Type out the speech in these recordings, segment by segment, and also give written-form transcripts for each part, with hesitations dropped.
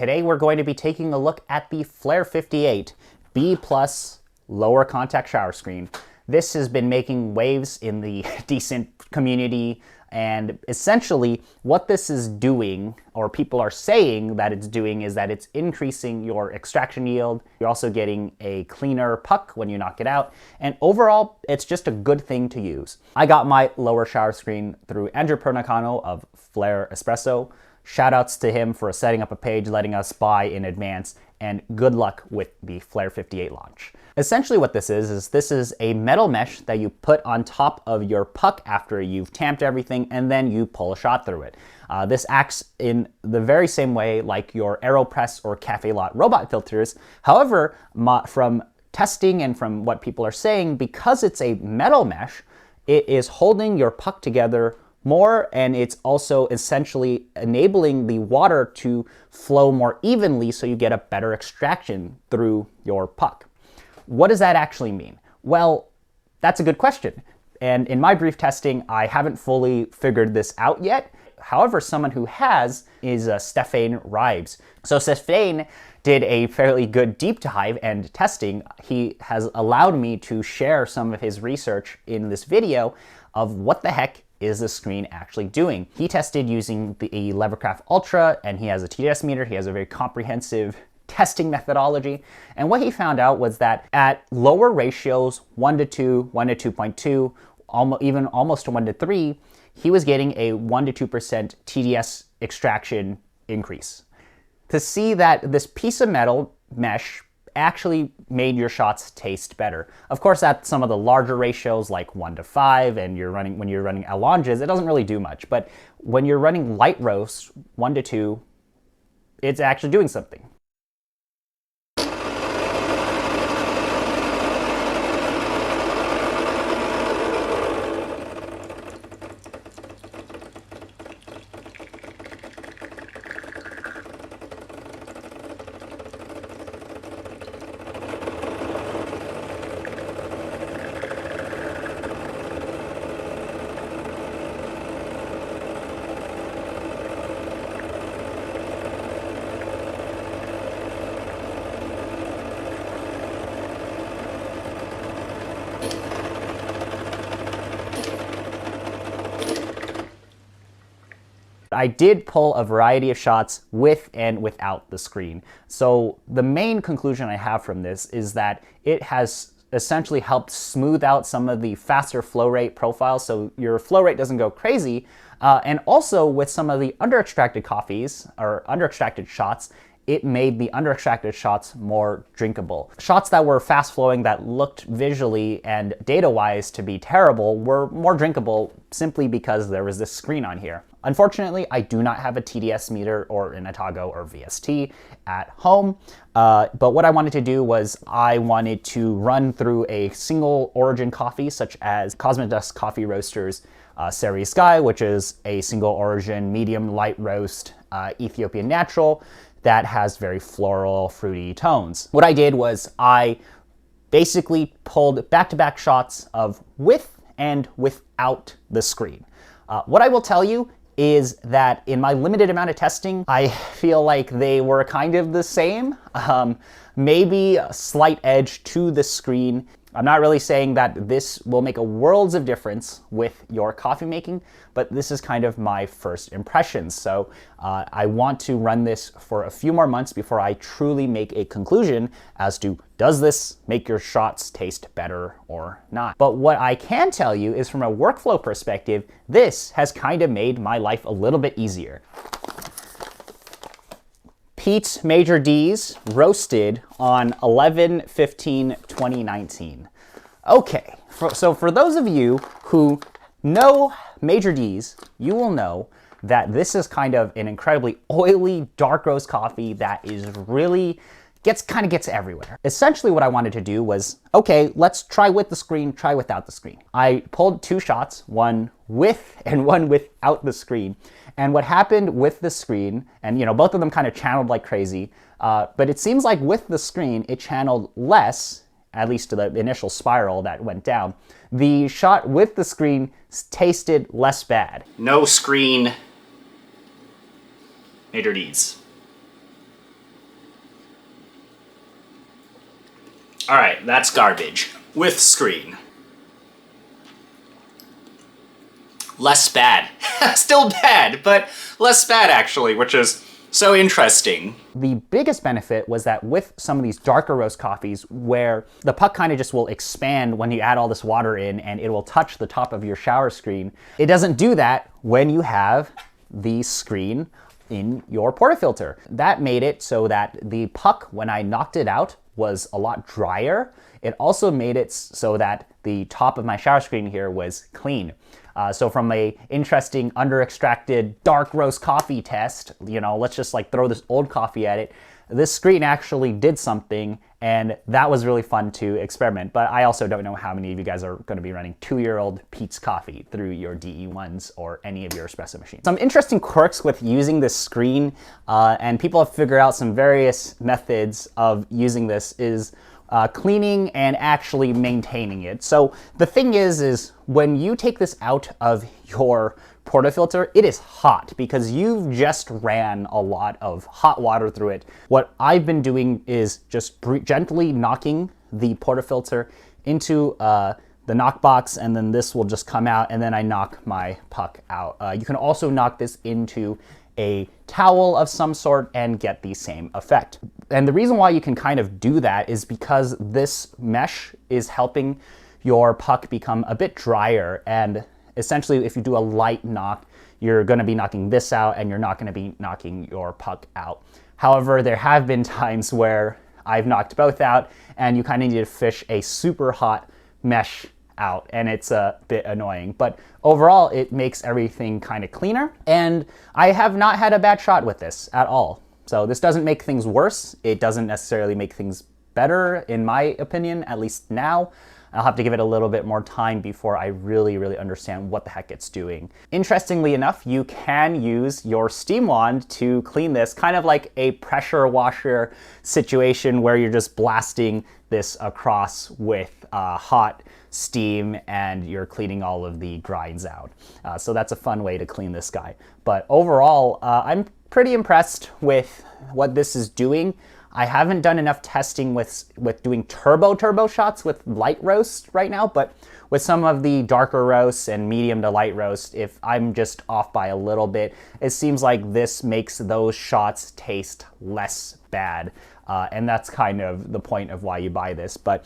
Today we're going to be taking a look at the Flair 58 B+ lower contact shower screen. This has been making waves in the decent community, and essentially what this is doing, or people are saying that it's doing, is that it's increasing your extraction yield. You're also getting a cleaner puck when you knock it out, and overall it's just a good thing to use. I got my lower shower screen through Andrew Pernicano of Flair Espresso. Shoutouts to him for setting up a page, letting us buy in advance, and good luck with the Flair 58 launch. Essentially what this is this is a metal mesh that you put on top of your puck after you've tamped everything, and then you pull a shot through it. This acts in the very same way like your AeroPress or Cafe Lot robot filters. However, from testing and from what people are saying, because it's a metal mesh, it is holding your puck together more, and it's also essentially enabling the water to flow more evenly so you get a better extraction through your puck. What does that actually mean? Well, that's a good question. And in my brief testing, I haven't fully figured this out yet. However, someone who has is Stéphane Ribes. So Stéphane did a fairly good deep dive and testing. He has allowed me to share some of his research in this video of what the heck is the screen actually doing. He tested using the Levercraft Ultra, and he has a TDS meter. He has a very comprehensive testing methodology. And what he found out was that at lower ratios, 1:2, 1:2.2, even almost 1:3, he was getting a 1% to 2% TDS extraction increase. To see that this piece of metal mesh actually made your shots taste better. Of course, at some of the larger ratios like 1:5, and when you're running allonges, it doesn't really do much. But when you're running light roast, 1:2, it's actually doing something. I did pull a variety of shots with and without the screen. So the main conclusion I have from this is that it has essentially helped smooth out some of the faster flow rate profiles, so your flow rate doesn't go crazy. And also with some of the under-extracted coffees, or under-extracted shots, it made the under-extracted shots more drinkable. Shots that were fast-flowing, that looked visually and data-wise to be terrible, were more drinkable simply because there was this screen on here. Unfortunately, I do not have a TDS meter or an Atago or VST at home, but what I wanted to do was I wanted to run through a single origin coffee, such as Cosmic Dust Coffee Roasters Seri Sky, which is a single origin medium light roast Ethiopian natural that has very floral, fruity tones. What I did was I basically pulled back-to-back shots of with and without the screen. What I will tell you is that in my limited amount of testing, I feel like they were kind of the same. Maybe a slight edge to the screen. I'm not really saying that this will make a worlds of difference with your coffee making, but this is kind of my first impressions. So I want to run this for a few more months before I truly make a conclusion as to, does this make your shots taste better or not? But what I can tell you is, from a workflow perspective, this has kind of made my life a little bit easier. Peet Major D's roasted on 11/15/2019. Okay, so for those of you who know Major D's, you will know that this is kind of an incredibly oily dark roast coffee that is really kind of gets everywhere. Essentially what I wanted to do was, okay, let's try with the screen, try without the screen. I pulled two shots, one with and one without the screen. And what happened with the screen, and both of them kind of channeled like crazy, but it seems like with the screen, it channeled less, at least to the initial spiral that went down. The shot with the screen tasted less bad. No screen, Major D's. All right, that's garbage. With screen. Less bad. Still bad, but less bad actually, which is so interesting. The biggest benefit was that with some of these darker roast coffees where the puck kind of just will expand when you add all this water in and it will touch the top of your shower screen, it doesn't do that when you have the screen in your portafilter. That made it so that the puck, when I knocked it out, was a lot drier. It also made it so that the top of my shower screen here was clean. So from a interesting under-extracted dark roast coffee test, you know, let's just like throw this old coffee at it, this screen actually did something, and that was really fun to experiment. But I also don't know how many of you guys are going to be running 2-year-old Peet's coffee through your DE1s or any of your espresso machines. Some interesting quirks with using this screen, and people have figured out some various methods of using this, is cleaning and actually maintaining it. So the thing is when you take this out of your portafilter, it is hot because you've just ran a lot of hot water through it. What I've been doing is just gently knocking the portafilter into the knock box, and then this will just come out, and then I knock my puck out. You can also knock this into a towel of some sort and get the same effect. And the reason why you can kind of do that is because this mesh is helping your puck become a bit drier, and essentially if you do a light knock, you're going to be knocking this out and you're not going to be knocking your puck out. However, there have been times where I've knocked both out and you kind of need to fish a super hot mesh out, and it's a bit annoying. But overall, it makes everything kind of cleaner, and I have not had a bad shot with this at all. So this doesn't make things worse. It doesn't necessarily make things better, in my opinion, at least now. I'll have to give it a little bit more time before I really understand what the heck it's doing. Interestingly enough, you can use your steam wand to clean this, kind of like a pressure washer situation where you're just blasting this across with hot steam and you're cleaning all of the grinds out. So that's a fun way to clean this guy. But overall, I'm pretty impressed with what this is doing. I haven't done enough testing with doing turbo shots with light roast right now, but with some of the darker roasts and medium to light roast, if I'm just off by a little bit, it seems like this makes those shots taste less bad. And that's kind of the point of why you buy this. But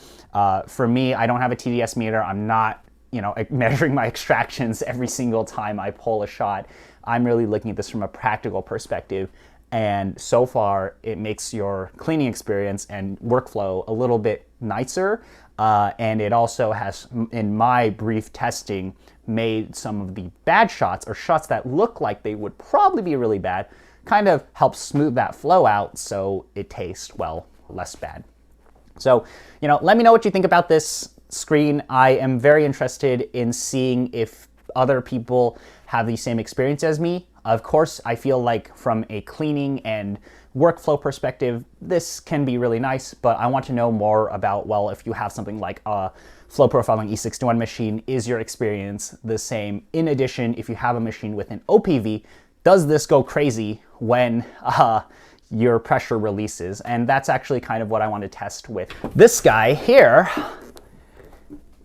for me, I don't have a TDS meter. I'm not, you know, measuring my extractions every single time I pull a shot. I'm really looking at this from a practical perspective. And so far, it makes your cleaning experience and workflow a little bit nicer. And it also has, in my brief testing, made some of the bad shots, or shots that look like they would probably be really bad, kind of help smooth that flow out so it tastes, well, less bad. So, you know, let me know what you think about this screen. I am very interested in seeing if other people have the same experience as me. Of course, I feel like from a cleaning and workflow perspective, this can be really nice, but I want to know more about, well, if you have something like a flow profiling E61 machine, is your experience the same? In addition, if you have a machine with an OPV, does this go crazy when your pressure releases? And that's actually kind of what I want to test with this guy here.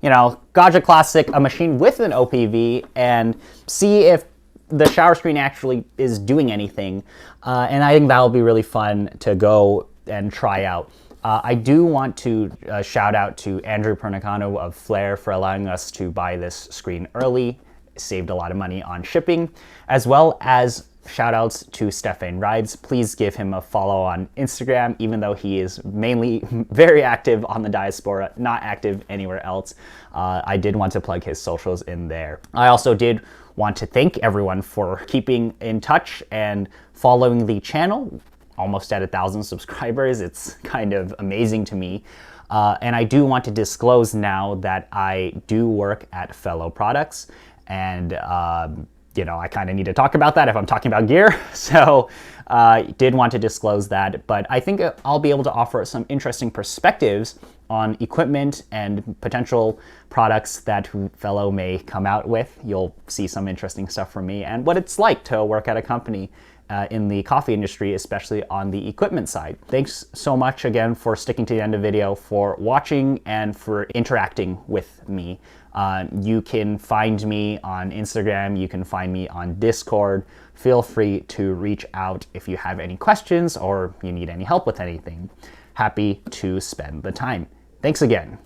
You know, Gaja Classic, a machine with an OPV, and see if the shower screen actually is doing anything. And I think that'll be really fun to go and try out. I do want to shout out to Andrew Pernicano of Flair for allowing us to buy this screen early. Saved a lot of money on shipping, as well as shout outs to Stéphane Ribes. Please give him a follow on Instagram, even though he is mainly very active on the diaspora, not active anywhere else. I did want to plug his socials in there. I also did want to thank everyone for keeping in touch and following the channel. Almost at 1,000 subscribers. It's kind of amazing to me. And I do want to disclose now that I do work at Fellow Products, and you know, I kind of need to talk about that if I'm talking about gear. So did want to disclose that, but I think I'll be able to offer some interesting perspectives on equipment and potential products that Fellow may come out with. You'll see some interesting stuff from me and what it's like to work at a company in the coffee industry, especially on the equipment side. Thanks so much again for sticking to the end of the video, for watching, and for interacting with me. You can find me on Instagram, you can find me on Discord. Feel free to reach out if you have any questions or you need any help with anything. Happy to spend the time. Thanks again.